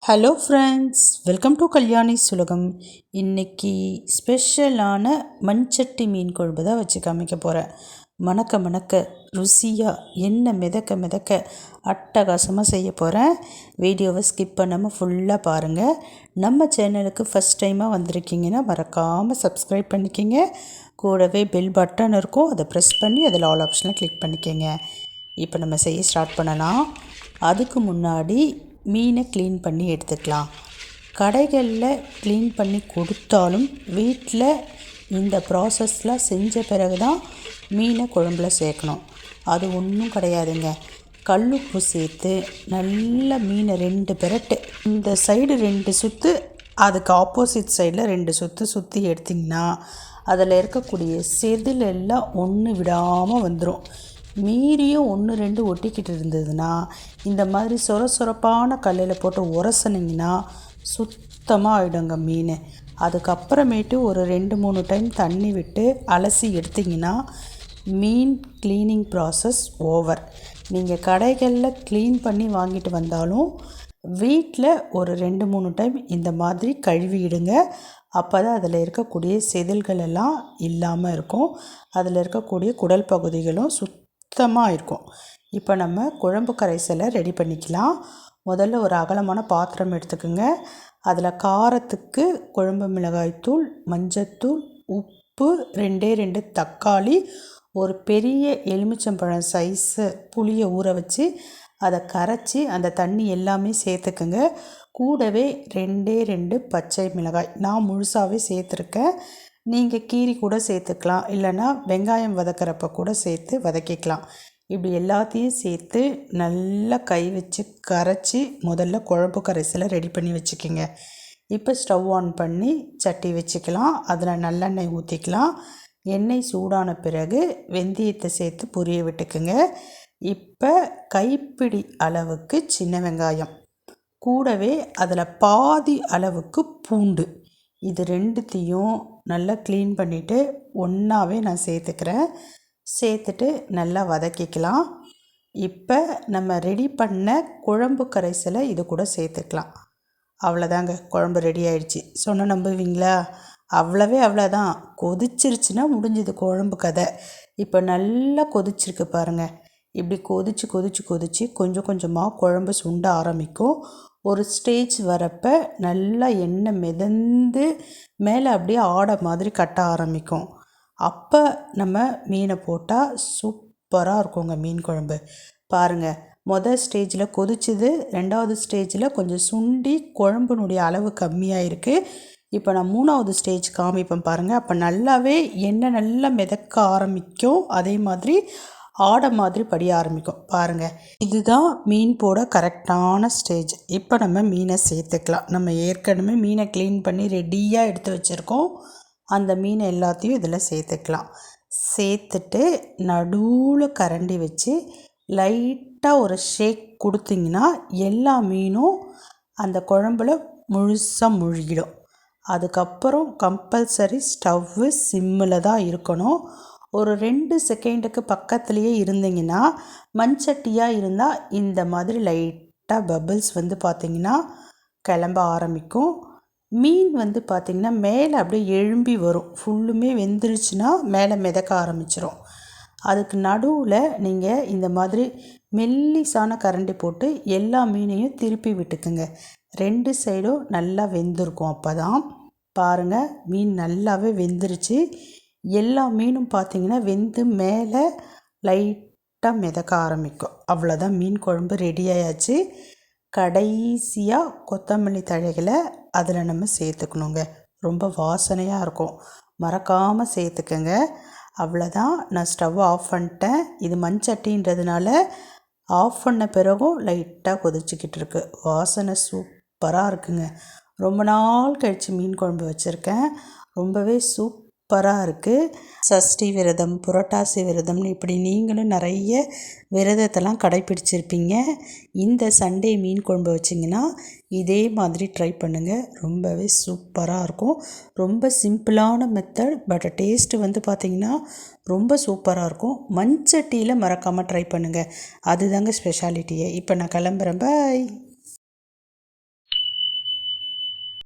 Hello friends, welcome to Kalyani சுலகம். இன்றைக்கி ஸ்பெஷலான மண்சட்டி மீன் குழம்பு தான் வச்சு காமிக்க போகிறேன். மணக்க மணக்க ருசியாக எண்ணெய் மிதக்க மிதக்க அட்டகாசமாக செய்ய போகிறேன். வீடியோவை ஸ்கிப் பண்ணாமல் ஃபுல்லாக பாருங்கள். நம்ம சேனலுக்கு ஃபஸ்ட் டைமாக வந்திருக்கீங்கன்னா மறக்காமல் சப்ஸ்கிரைப் பண்ணிக்கிங்க. கூடவே பெல் பட்டன் இருக்கும், அதை ப்ரெஸ் பண்ணி அதில் ஆல் ஆப்ஷனை கிளிக் பண்ணிக்கோங்க. இப்போ நம்ம செய்ய ஸ்டார்ட் பண்ணலாம். அதுக்கு முன்னாடி மீனை க்ளீன் பண்ணி எடுத்துக்கலாம். கடைகளில் க்ளீன் பண்ணி கொடுத்தாலும் வீட்டில் இந்த ப்ராசஸ்லாம் செஞ்ச பிறகு தான் மீனை குழம்புல சேர்க்கணும். அது ஒன்றும் கிடையாதுங்க. கல்லுப்பு சேர்த்து நல்ல மீனை 2 பெரட்டு, இந்த சைடு 2 சுற்று, அதுக்கு ஆப்போசிட் சைடில் 2 சுற்று சுற்றி எடுத்திங்கன்னா அதில் இருக்கக்கூடிய செதில் எல்லாம் ஒன்று விடாமல் வந்துடும். மீறியும் 1-2 ஒட்டிக்கிட்டு இருந்ததுன்னா இந்த மாதிரி சொரப்பான கல்லில் போட்டு உரசனிங்கன்னா சுத்தமாக ஆகிடுங்க மீன். அதுக்கப்புறமேட்டு ஒரு 2-3 டைம் தண்ணி விட்டு அலசி எடுத்திங்கன்னா மீன் க்ளீனிங் ப்ராசஸ் ஓவர். நீங்கள் கடைகளில் க்ளீன் பண்ணி வாங்கிட்டு வந்தாலும் வீட்டில் ஒரு 2-3 டைம் இந்த மாதிரி கழுவிடுங்க. அப்போ தான் அதில் இருக்கக்கூடிய செதில்கள் எல்லாம் இல்லாமல் இருக்கும். அதில் இருக்கக்கூடிய குடல் பகுதிகளும் சுத்தமாக இருக்கும். இப்போ நம்ம குழம்பு கரைசலை ரெடி பண்ணிக்கலாம். முதல்ல ஒரு அகலமான பாத்திரம் எடுத்துக்கோங்க. அதில் காரத்துக்கு குழம்பு மிளகாய்த்தூள், மஞ்சத்தூள், உப்பு, 2 தக்காளி, ஒரு பெரிய எலுமிச்சம்பழம் சைஸு புளியை ஊற வச்சு அதை கரைச்சி அந்த தண்ணி எல்லாமே சேர்த்துக்குங்க. கூடவே 2 பச்சை மிளகாய் நான் முழுசாகவே சேர்த்துருக்கேன். நீங்கள் கீரி கூட சேர்த்துக்கலாம், இல்லைன்னா வெங்காயம் வதக்கிறப்ப கூட சேர்த்து வதக்கிக்கலாம். இப்படி எல்லாத்தையும் சேர்த்து நல்லா கை வச்சு கரைச்சி முதல்ல குழம்பு கரைசலை ரெடி பண்ணி வச்சுக்கோங்க. இப்போ ஸ்டவ் ஆன் பண்ணி சட்டி வச்சுக்கலாம். அதில் நல்லெண்ணெய் ஊற்றிக்கலாம். எண்ணெய் சூடான பிறகு வெந்தயத்தை சேர்த்து பொரிய விட்டுக்குங்க. இப்போ கைப்பிடி அளவுக்கு சின்ன வெங்காயம், கூடவே அதில் பாதி அளவுக்கு பூண்டு, இது 2த்தையும் நல்லா க்ளீன் பண்ணிவிட்டு ஒன்றாவே நான் சேர்த்துக்கிறேன். சேர்த்துட்டு நல்லா வதக்கிக்கலாம். இப்போ நம்ம ரெடி பண்ண குழம்பு கரைசலை இது கூட சேர்த்துக்கலாம். அவ்வளோதாங்க, குழம்பு ரெடி ஆயிடுச்சு. சொன்ன நம்புவீங்களா? அவ்வளோதான். கொதிச்சிருச்சுன்னா முடிஞ்சுது குழம்பு கதை. இப்போ நல்லா கொதிச்சிருக்கு பாருங்கள். இப்படி கொதிச்சு கொஞ்சம் கொஞ்சமாக குழம்பு சுண்ட ஆரம்பிக்கும். ஒரு ஸ்டேஜ் வரப்போ நல்லா எண்ணெய் மிதந்து மேலே அப்படியே ஆடை மாதிரி கட்ட ஆரம்பிக்கும். அப்போ நம்ம மீனை போட்டால் சூப்பராக இருக்குங்க மீன் குழம்பு. பாருங்கள், மொதல் ஸ்டேஜில் கொதிச்சுது, 2வது ஸ்டேஜில் கொஞ்சம் சுண்டி குழம்புனுடைய அளவு கம்மியாக இருக்குது. இப்போ நான் 3வது ஸ்டேஜ் காமிப்பேன் பாருங்கள். அப்போ நல்லாவே எண்ணெய் நல்லா மிதக்க ஆரம்பிக்கும், அதே மாதிரி ஆடை மாதிரி படிய ஆரம்பிக்கும். பாருங்கள், இதுதான் மீன் போட கரெக்டான ஸ்டேஜ். இப்போ நம்ம மீனை சேர்த்துக்கலாம். நம்ம ஏற்கனவே மீனை க்ளீன் பண்ணி ரெடியாக எடுத்து வச்சுருக்கோம். அந்த மீனை எல்லாத்தையும் இதில் சேர்த்துக்கலாம். சேர்த்துட்டு நடுவில் கரண்டி வச்சு லைட்டாக ஒரு ஷேக் கொடுத்திங்கன்னா எல்லா மீனும் அந்த குழம்புல முழுசாக முழுகிடும். அதுக்கப்புறம் கம்பல்சரி ஸ்டவ்வு சிம்மில் தான் இருக்கணும். ஒரு 2 செகண்டுக்கு பக்கத்துலேயே இருந்தீங்கன்னா, மண்சட்டியாக இருந்தால் இந்த மாதிரி லைட்டாக பபிள்ஸ் பார்த்திங்கன்னா கிளம்ப ஆரம்பிக்கும். மீன் பார்த்திங்கன்னா மேலே அப்படியே எழும்பி வரும். ஃபுல்லுமே வெந்துருச்சுன்னா மேலே மிதக்க ஆரம்பிச்சிடும். அதுக்கு நடுவில் நீங்கள் இந்த மாதிரி மெல்லிசான கரண்டி போட்டு எல்லா மீனையும் திருப்பி விட்டுக்குங்க. 2 சைடும் நல்லா வெந்திருக்கும். அப்போ தான் பாருங்கள், மீன் நல்லாவே வெந்துருச்சு. எல்லா மீனும் பார்த்திங்கன்னா வெந்து மேலே லைட்டாக மிதக்க ஆரம்பிக்கும். அவ்வளோதான், மீன் குழம்பு ரெடி ஆயாச்சு. கடைசியாக கொத்தமல்லி தழைகளை அதில் நம்ம சேர்த்துக்கணுங்க. ரொம்ப வாசனையாக இருக்கும், மறக்காமல் சேர்த்துக்கங்க. அவ்வளோதான், நான் ஸ்டவ் ஆஃப் பண்ணிட்டேன். இது மண்சட்டின்றதுனால ஆஃப் பண்ண பிறகும் லைட்டாக கொதிச்சிக்கிட்டு இருக்கு. வாசனை சூப்பராக இருக்குங்க. ரொம்ப நாள் கழித்து மீன் குழம்பு வச்சுருக்கேன். ரொம்பவே சூப்பராக இருக்குது. சஷ்டி விரதம், புரட்டாசி விரதம்னு இப்படி நீங்களும் நிறைய விரதத்தெல்லாம் கடைப்பிடிச்சிருப்பீங்க. இந்த சண்டே மீன் குழம்பு வச்சிங்கன்னா இதே மாதிரி ட்ரை பண்ணுங்கள். ரொம்பவே சூப்பராக இருக்கும். ரொம்ப சிம்பிளான மெத்தட், பட் டேஸ்ட்டு பார்த்திங்கன்னா ரொம்ப சூப்பராக இருக்கும். மண்சட்டியில் மறக்காமல் ட்ரை பண்ணுங்கள். அதுதாங்க ஸ்பெஷாலிட்டியே. இப்போ நான் கிளம்புறேன். பாய்.